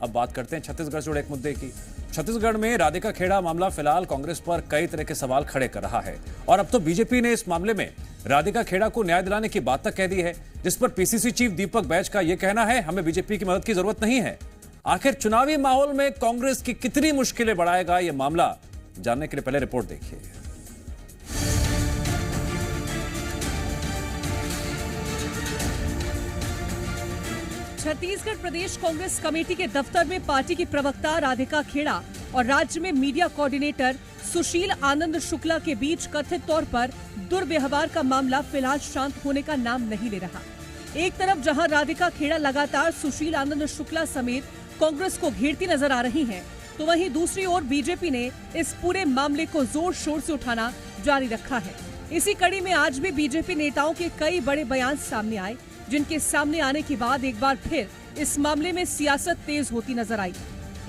अब बात करते हैं छत्तीसगढ़ से जुड़े एक मुद्दे की। छत्तीसगढ़ में राधिका खेड़ा मामला फिलहाल कांग्रेस पर कई तरह के सवाल खड़े कर रहा है और अब तो बीजेपी ने इस मामले में राधिका खेड़ा को न्याय दिलाने की बात तक कह दी है, जिस पर पीसीसी चीफ दीपक बैज का यह कहना है, हमें बीजेपी की मदद की जरूरत नहीं है। आखिर चुनावी माहौल में कांग्रेस की कितनी मुश्किलें बढ़ाएगा यह मामला, जानने के लिए पहले रिपोर्ट देखिए। छत्तीसगढ़ प्रदेश कांग्रेस कमेटी के दफ्तर में पार्टी की प्रवक्ता राधिका खेड़ा और राज्य में मीडिया कोऑर्डिनेटर सुशील आनंद शुक्ला के बीच कथित तौर पर दुर्व्यवहार का मामला फिलहाल शांत होने का नाम नहीं ले रहा। एक तरफ जहां राधिका खेड़ा लगातार सुशील आनंद शुक्ला समेत कांग्रेस को घेरती नजर आ रही हैं, तो वहीं दूसरी ओर बीजेपी ने इस पूरे मामले को जोर शोर से उठाना जारी रखा है। इसी कड़ी में आज भी बीजेपी नेताओं के कई बड़े बयान सामने आए, जिनके सामने आने के बाद एक बार फिर इस मामले में सियासत तेज होती नजर आई।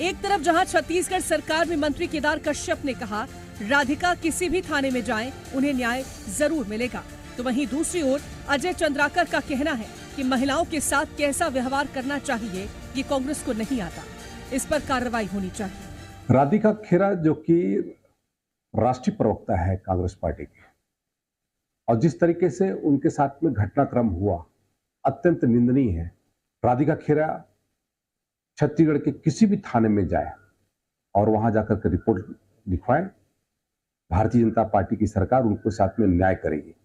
एक तरफ जहां छत्तीसगढ़ सरकार में मंत्री केदार कश्यप ने कहा राधिका किसी भी थाने में जाएं, उन्हें न्याय जरूर मिलेगा, तो वहीं दूसरी ओर अजय चंद्राकर का कहना है कि महिलाओं के साथ कैसा व्यवहार करना चाहिए ये कांग्रेस को नहीं आता, इस पर कार्रवाई होनी चाहिए। राधिका खेड़ा जो कि राष्ट्रीय प्रवक्ता है कांग्रेस पार्टी की, और जिस तरीके से उनके साथ में घटनाक्रम हुआ अत्यंत निंदनीय है। राधिका खेड़ा छत्तीसगढ़ के किसी भी थाने में जाए और वहां जाकर के रिपोर्ट लिखवाए, भारतीय जनता पार्टी की सरकार उनके साथ में न्याय करेगी।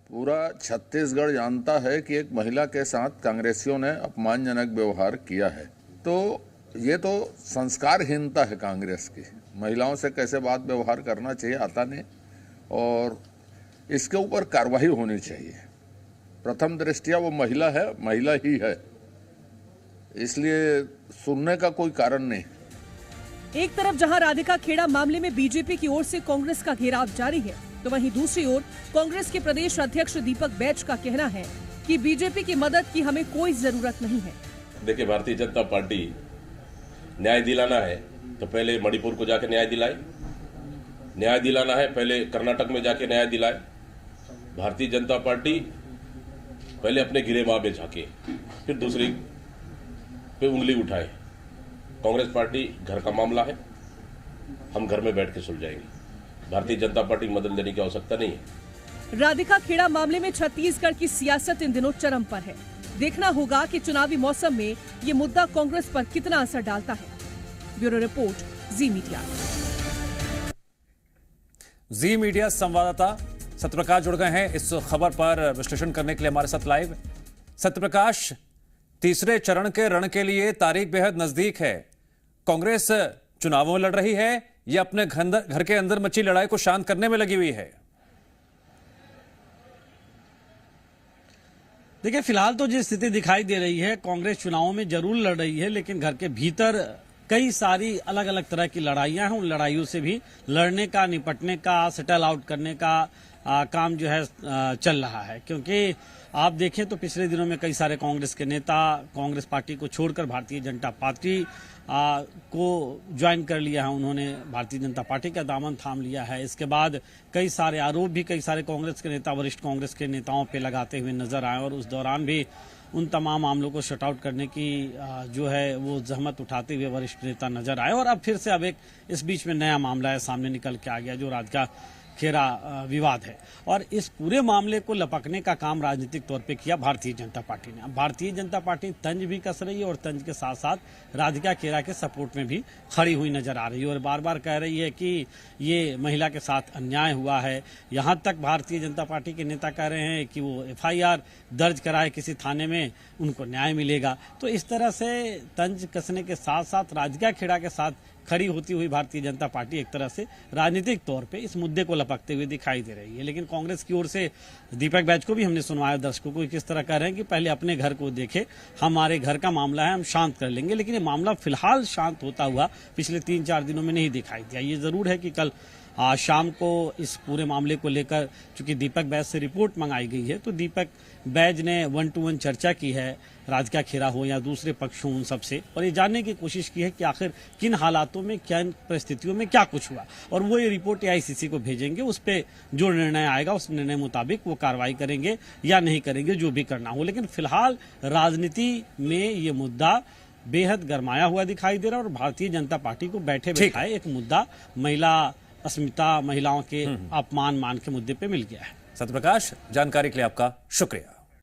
पूरा छत्तीसगढ़ जानता है कि एक महिला के साथ कांग्रेसियों ने अपमानजनक व्यवहार किया है, तो ये तो संस्कारहीनता है कांग्रेस की। महिलाओं से कैसे बात व्यवहार करना चाहिए आता नहीं, और इसके ऊपर कार्रवाई होनी चाहिए। प्रथम दृष्टिया वो महिला है, महिला ही है, इसलिए सुनने का कोई कारण नहीं। एक तरफ जहां राधिका खेड़ा मामले में बीजेपी की ओर से कांग्रेस का घेराव जारी है, तो वहीं दूसरी ओर कांग्रेस के प्रदेश अध्यक्ष दीपक बैज का कहना है कि बीजेपी की मदद की हमें कोई जरूरत नहीं है। देखिए, भारतीय जनता पार्टी न्याय दिलाना है तो पहले मणिपुर को जाके न्याय दिलाए, न्याय दिलाना है पहले कर्नाटक में जाके न्याय दिलाए। भारतीय जनता पार्टी पहले अपने गिरेबां में झांके, फिर दूसरी पे उंगली उठाए। कांग्रेस पार्टी घर का मामला है, हम घर में बैठ के सुलझाएंगे। भारतीय जनता पार्टी मदद लेने की आवश्यकता नहीं है। राधिका खेड़ा मामले में छत्तीसगढ़ की सियासत इन दिनों चरम पर है। देखना होगा कि चुनावी मौसम में ये मुद्दा कांग्रेस पर कितना असर डालता है। ब्यूरो रिपोर्ट, जी मीडिया। जी मीडिया संवाददाता सत्यप्रकाश जुड़ गए हैं इस खबर पर विश्लेषण करने के लिए हमारे साथ लाइव। सत्यप्रकाश, तीसरे चरण के रण के लिए तारीख बेहद नजदीक है। कांग्रेस चुनावों में लड़ रही है या अपने घर के अंदर मची लड़ाई को शांत करने में लगी हुई है? देखिए, फिलहाल तो जो स्थिति दिखाई दे रही है, कांग्रेस चुनावों में जरूर लड़ रही है, लेकिन घर के भीतर कई सारी अलग अलग तरह की लड़ाइयां हैं। उन लड़ाइयों से भी लड़ने का, निपटने का, सेटल आउट करने का काम जो है चल रहा है। क्योंकि आप देखें तो पिछले दिनों में कई सारे कांग्रेस के नेता कांग्रेस पार्टी को छोड़कर भारतीय जनता पार्टी को ज्वाइन कर लिया है। उन्होंने भारतीय जनता पार्टी का दामन थाम लिया है। इसके बाद कई सारे आरोप भी कई सारे कांग्रेस के नेता, वरिष्ठ कांग्रेस के नेताओं पे लगाते हुए नजर आए, और उस दौरान भी उन तमाम मामलों को शट आउट करने की जो है वो जहमत उठाते हुए वरिष्ठ नेता नजर आए। और अब फिर से एक इस बीच में नया मामला है सामने निकल के आ गया, जो राधिका खेड़ा विवाद है। और इस पूरे मामले को लपकने का काम राजनीतिक तौर पे किया भारतीय जनता पार्टी ने। अब भारतीय जनता पार्टी तंज भी कस रही है और तंज के साथ साथ राधिका खेड़ा के सपोर्ट में भी खड़ी हुई नजर आ रही है, और बार बार कह रही है कि ये महिला के साथ अन्याय हुआ है। यहां तक भारतीय जनता पार्टी के नेता कह रहे हैं कि वो FIR दर्ज कराए किसी थाने में, उनको न्याय मिलेगा। तो इस तरह से तंज कसने के साथ साथ राधिका खेड़ा के साथ खड़ी होती हुई भारतीय जनता पार्टी एक तरह से राजनीतिक तौर पे इस मुद्दे को लपकते हुए दिखाई दे रही है। लेकिन कांग्रेस की ओर से दीपक बैज को भी हमने सुनवाया दर्शकों को किस तरह कह रहे हैं कि पहले अपने घर को देखे, हमारे घर का मामला है, हम शांत कर लेंगे। लेकिन ये मामला फिलहाल शांत होता हुआ पिछले 3-4 दिनों में नहीं दिखाई दिया। ये जरूर है कि कल शाम को इस पूरे मामले को लेकर चूंकि दीपक बैज से रिपोर्ट मंगाई गई है, तो दीपक बैज ने 1-to-1 चर्चा की है, राधिका खेड़ा हो या दूसरे पक्ष हो, उन सबसे, और ये जानने की कोशिश की है कि आखिर किन हालातों में, क्या परिस्थितियों में क्या कुछ हुआ, और वो ये रिपोर्ट AICC को भेजेंगे। उस पर जो निर्णय आएगा उस निर्णय मुताबिक वो कार्रवाई करेंगे या नहीं करेंगे, जो भी करना हो। लेकिन फिलहाल राजनीति में ये मुद्दा बेहद गरमाया हुआ दिखाई दे रहा है और भारतीय जनता पार्टी को बैठे बैठाए एक मुद्दा महिला अस्मिता, महिलाओं के अपमान मान के मुद्दे पे मिल गया है। सत्यप्रकाश, जानकारी के लिए आपका शुक्रिया।